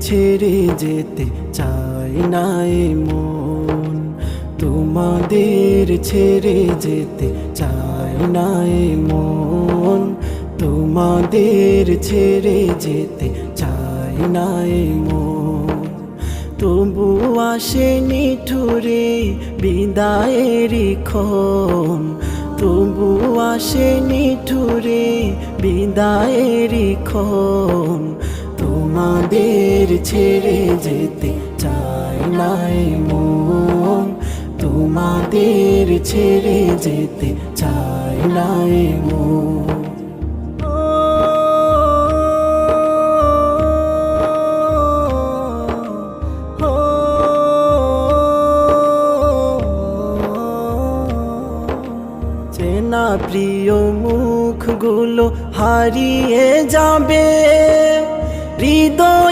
ছেড়ে যেতে চাই না এ মন, তোমাদের ছেড়ে যেতে চাই না এ মন, তোমাদের ছেড়ে যেতে চাই না এ মন। তবু আসে নিঠুরে বিদায়েরই ক্ষণ, তবু আসে নিঠুরে বিদায়েরই ক্ষণ, তোমাদের ছেড়ে যেতে চাই না এ মন, তোমাদের ছেড়ে যেতে চাই না এ মন। চেনা প্রিয় মুখগুলো হারিয়ে যাবে, হৃদয়ে